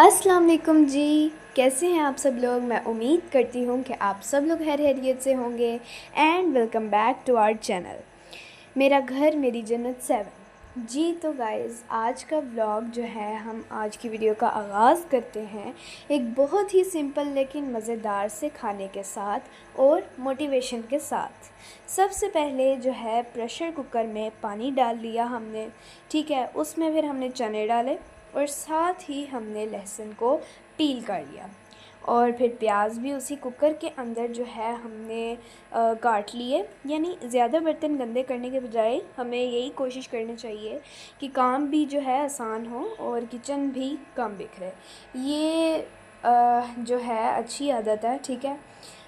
अस्सलाम वालेकुम जी। कैसे हैं आप सब लोग। मैं उम्मीद करती हूँ कि आप सब लोग खैरियत से होंगे। And welcome back to our channel मेरा घर मेरी जन्नत 7 जी। तो गाइज़ आज का व्लॉग जो है, हम आज की वीडियो का आगाज़ करते हैं एक बहुत ही सिंपल लेकिन मज़ेदार से खाने के साथ और मोटिवेशन के साथ। सबसे पहले जो है प्रेशर कुकर में पानी डाल लिया हमने, ठीक है। उसमें फिर हमने चने डाले और साथ ही हमने लहसुन को पील कर लिया और फिर प्याज भी उसी कुकर के अंदर जो है हमने काट लिए। यानी ज़्यादा बर्तन गंदे करने के बजाय हमें यही कोशिश करनी चाहिए कि काम भी जो है आसान हो और किचन भी कम बिखरे। ये जो है अच्छी आदत है, ठीक है।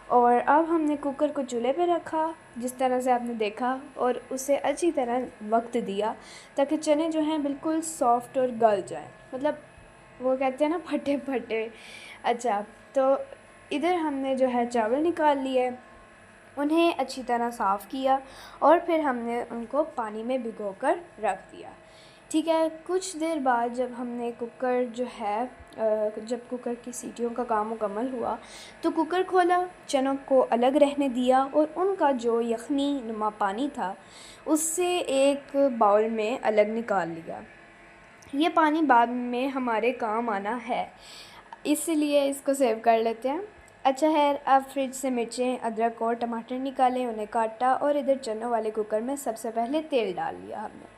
और अब हमने कुकर को चूल्हे पे रखा जिस तरह से आपने देखा, और उसे अच्छी तरह वक्त दिया ताकि चने जो हैं बिल्कुल सॉफ़्ट और गल जाएं। मतलब वो कहते हैं ना, फटे फटे। अच्छा, तो इधर हमने जो है चावल निकाल लिए, उन्हें अच्छी तरह साफ़ किया और फिर हमने उनको पानी में भिगोकर रख दिया, ठीक है। कुछ देर बाद जब हमने कुकर जो है जब कुकर की सीटियों का काम मुकम्मल हुआ तो कुकर खोला, चनों को अलग रहने दिया और उनका जो यखनी नुमा पानी था उससे एक बाउल में अलग निकाल लिया। ये पानी बाद में हमारे काम आना है, इसलिए इसको सेव कर लेते हैं। अच्छा है, अब फ्रिज से मिर्चें, अदरक और टमाटर निकालें, उन्हें काटा और इधर चनों वाले कुकर में सबसे पहले तेल डाल लिया हमने।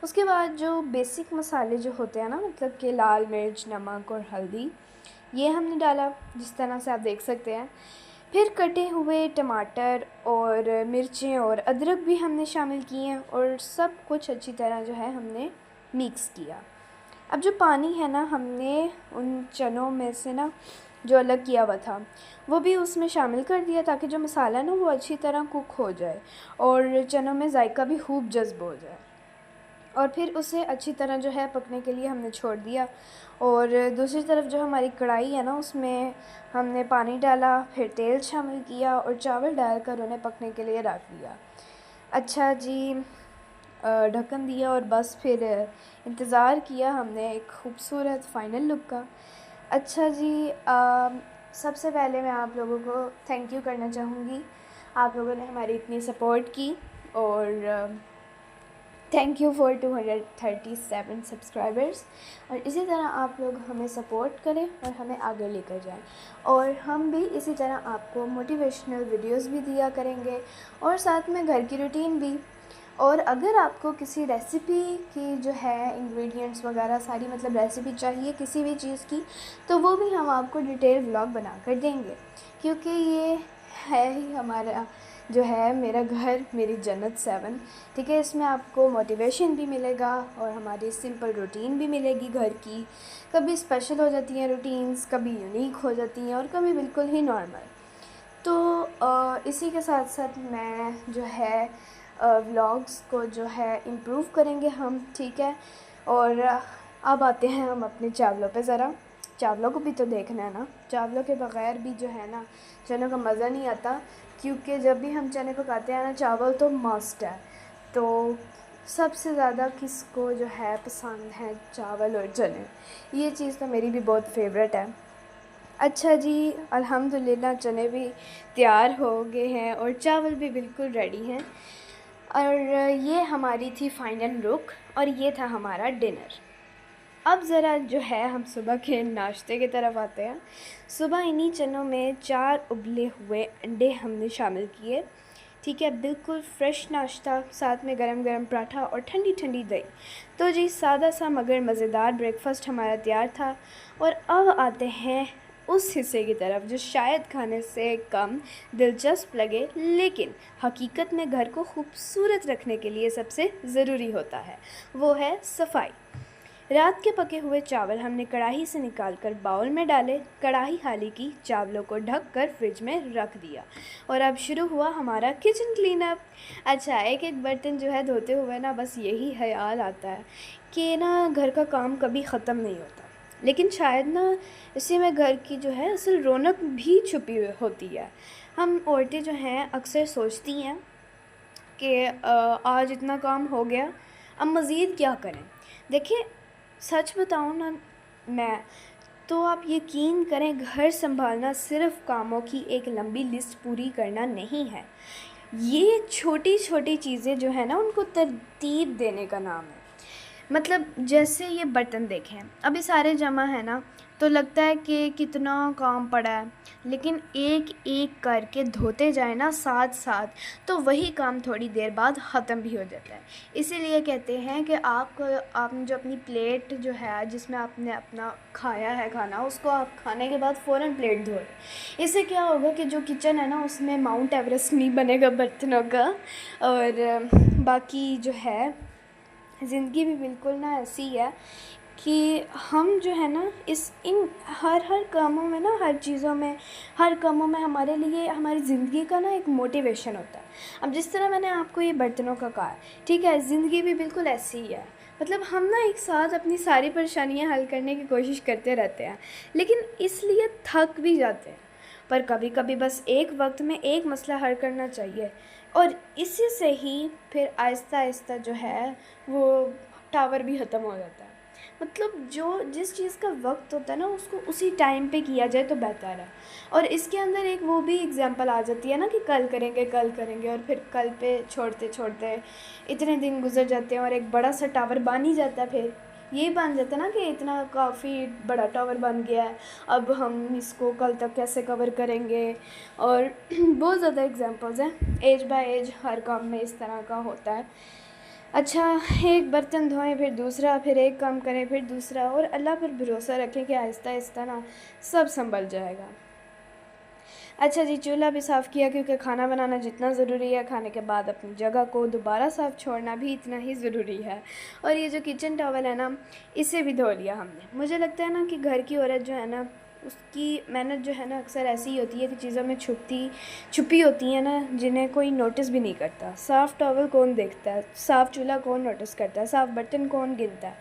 उसके बाद जो बेसिक मसाले जो होते हैं ना, मतलब कि लाल मिर्च, नमक और हल्दी, ये हमने डाला जिस तरह से आप देख सकते हैं। फिर कटे हुए टमाटर और मिर्चें और अदरक भी हमने शामिल किए और सब कुछ अच्छी तरह जो है हमने मिक्स किया। अब जो पानी है ना, हमने उन चनों में से ना जो अलग किया हुआ था वो भी उसमें शामिल कर दिया ताकि जो मसाला ना वो अच्छी तरह कुक हो जाए और चनों में जायका भी खूब जज्ब हो जाए। और फिर उसे अच्छी तरह जो है पकने के लिए हमने छोड़ दिया। और दूसरी तरफ जो हमारी कढ़ाई है ना, उसमें हमने पानी डाला, फिर तेल शामिल किया और चावल डालकर उन्हें पकने के लिए रख दिया। अच्छा जी, ढक्कन दिया और बस फिर इंतज़ार किया हमने एक ख़ूबसूरत फ़ाइनल लुक का। अच्छा जी, सबसे पहले मैं आप लोगों को थैंक यू करना चाहूँगी। आप लोगों ने हमारी इतनी सपोर्ट की और थैंक यू फॉर 237 सब्सक्राइबर्स। और इसी तरह आप लोग हमें सपोर्ट करें और हमें आगे लेकर जाएं, और हम भी इसी तरह आपको मोटिवेशनल वीडियोस भी दिया करेंगे और साथ में घर की रूटीन भी। और अगर आपको किसी रेसिपी की जो है इंग्रेडिएंट्स वगैरह सारी, मतलब रेसिपी चाहिए किसी भी चीज़ की, तो वो भी हम आपको डिटेल व्लॉग बना कर देंगे, क्योंकि ये है ही हमारा जो है मेरा घर मेरी जन्नत 7, ठीक है। इसमें आपको मोटिवेशन भी मिलेगा और हमारी सिंपल रूटीन भी मिलेगी घर की। कभी स्पेशल हो जाती हैं रूटीन्स, कभी यूनिक हो जाती हैं और कभी बिल्कुल ही नॉर्मल। तो इसी के साथ साथ मैं जो है व्लॉग्स को जो है इम्प्रूव करेंगे हम, ठीक है। और अब आते हैं हम अपने चावलों पे ज़रा। चावलों को भी तो देखना है ना, चावलों के बग़ैर भी जो है ना चनों का मज़ा नहीं आता, क्योंकि जब भी हम चने पकाते हैं ना, चावल तो मस्ट है। तो सबसे ज़्यादा किसको जो है पसंद है चावल और चने, ये चीज़ तो मेरी भी बहुत फेवरेट है। अच्छा जी, अल्हम्दुलिल्लाह चने भी तैयार हो गए हैं और चावल भी बिल्कुल रेडी हैं। और ये हमारी थी फ़ाइनल लुक और ये था हमारा डिनर। अब ज़रा जो है हम सुबह के नाश्ते की तरफ आते हैं। सुबह इन्हीं चनों में 4 उबले हुए अंडे हमने शामिल किए, ठीक है। बिल्कुल फ़्रेश नाश्ता, साथ में गरम-गरम पराठा और ठंडी-ठंडी दही। तो जी, सादा सा मगर मज़ेदार ब्रेकफ़ास्ट हमारा तैयार था। और अब आते हैं उस हिस्से की तरफ जो शायद खाने से कम दिलचस्प लगे, लेकिन हकीकत में घर को खूबसूरत रखने के लिए सबसे ज़रूरी होता है, वो है सफाई। रात के पके हुए चावल हमने कढ़ाई से निकालकर बाउल में डाले, कढ़ाई खाली की, चावलों को ढककर फ्रिज में रख दिया और अब शुरू हुआ हमारा किचन क्लीनअप। अच्छा, एक एक बर्तन जो है धोते हुए ना बस यही ख़याल आता है कि ना घर का काम कभी ख़त्म नहीं होता, लेकिन शायद ना इसी में घर की जो है असल रौनक भी छुपी हुई होती है। हम औरतें जो हैं अक्सर सोचती हैं कि आज इतना काम हो गया, अब मज़ीद क्या करें। देखिए, सच बताऊँ ना, मैं तो आप यकीन करें, घर संभालना सिर्फ कामों की एक लंबी लिस्ट पूरी करना नहीं है। ये छोटी छोटी चीज़ें जो है ना, उनको तरतीब देने का नाम है। मतलब जैसे ये बर्तन देखें, अभी सारे जमा है ना, तो लगता है कि कितना काम पड़ा है, लेकिन एक एक करके धोते जाए ना साथ साथ, तो वही काम थोड़ी देर बाद ख़त्म भी हो जाता है। इसीलिए कहते हैं कि आपने जो अपनी प्लेट जो है, जिसमें आपने अपना खाया है खाना, उसको आप खाने के बाद फ़ौरन प्लेट धो लें। इससे क्या होगा कि जो किचन है ना, उसमें माउंट एवरेस्ट नहीं बनेगा बर्तनों का। और बाकी जो है, ज़िंदगी भी बिल्कुल ना ऐसी है कि हम जो है ना, इन हर कामों में ना, हर चीज़ों में, हर कामों में हमारे लिए हमारी ज़िंदगी का ना एक मोटिवेशन होता है। अब जिस तरह मैंने आपको ये बर्तनों का कहा, ठीक है, ज़िंदगी भी बिल्कुल ऐसी ही है। मतलब हम ना एक साथ अपनी सारी परेशानियां हल करने की कोशिश करते रहते हैं, लेकिन इसलिए थक भी जाते हैं। पर कभी कभी बस एक वक्त में एक मसला हल करना चाहिए, और इसी से ही फिर आहिस्ता आहिस्ता जो है वो टावर भी ख़त्म हो जाता है। मतलब जो जिस चीज़ का वक्त होता है ना, उसको उसी टाइम पे किया जाए तो बेहतर है। और इसके अंदर एक वो भी एग्जांपल आ जाती है ना कि कल करेंगे, और फिर कल पे छोड़ते छोड़ते इतने दिन गुजर जाते हैं और एक बड़ा सा टावर बन ही जाता है। फिर ये बन जाता है ना कि इतना काफ़ी बड़ा टावर बन गया है, अब हम इसको कल तक कैसे कवर करेंगे। और बहुत ज़्यादा एग्जांपल्स हैं, एज बाय एज हर काम में इस तरह का होता है। अच्छा, एक बर्तन धोएं फिर दूसरा, फिर एक काम करें फिर दूसरा, और अल्लाह पर भरोसा रखें कि आहिस्ता आहिस्ता ना सब संभल जाएगा। अच्छा जी, चूल्हा भी साफ़ किया, क्योंकि खाना बनाना जितना ज़रूरी है, खाने के बाद अपनी जगह को दोबारा साफ़ छोड़ना भी इतना ही ज़रूरी है। और ये जो किचन टॉवल है ना, इसे भी धो लिया हमने। मुझे लगता है ना कि घर की औरत जो है ना, उसकी मेहनत जो है ना, अक्सर ऐसी ही होती है कि चीज़ों में छुपी होती है ना, जिन्हें कोई नोटिस भी नहीं करता। साफ़ टॉवल कौन देखता है, साफ़ चूल्हा कौन नोटिस करता है, साफ़ बर्तन कौन गिनता है,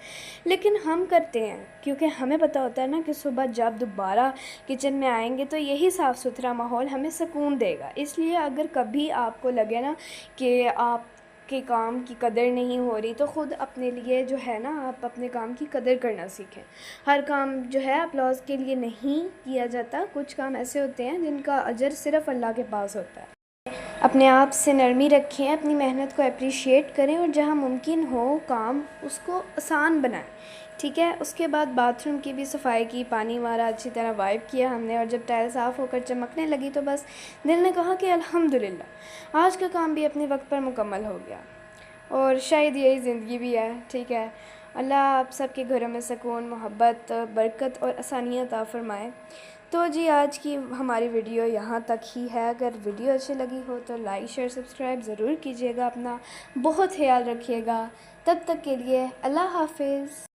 लेकिन हम करते हैं, क्योंकि हमें पता होता है ना कि सुबह जब दोबारा किचन में आएंगे तो यही साफ़ सुथरा माहौल हमें सुकून देगा। इसलिए अगर कभी आपको लगे ना कि आप के काम की कदर नहीं हो रही, तो ख़ुद अपने लिए जो है ना, आप अपने काम की कदर करना सीखें। हर काम जो है अपलॉज के लिए नहीं किया जाता। कुछ काम ऐसे होते हैं जिनका अजर सिर्फ़ अल्लाह के पास होता है। अपने आप से नरमी रखें, अपनी मेहनत को अप्रिशिएट करें, और जहाँ मुमकिन हो काम उसको आसान बनाएं। ठीक है, उसके बाद बाथरूम की भी सफाई की, पानी मारा, अच्छी तरह वाइप किया हमने, और जब टाइल साफ़ होकर चमकने लगी तो बस दिल ने कहा कि अल्हम्दुलिल्लाह, आज का काम भी अपने वक्त पर मुकम्मल हो गया। और शायद यही ज़िंदगी भी है। ठीक है, अल्लाह आप सबके घरों में सुकून, मोहब्बत, बरकत और आसानियाँ अता फ़रमाए। तो जी, आज की हमारी वीडियो यहाँ तक ही है। अगर वीडियो अच्छी लगी हो तो लाइक शेयर सब्सक्राइब ज़रूर कीजिएगा। अपना बहुत ख्याल रखिएगा। तब तक के लिए अल्लाह हाफ़िज़।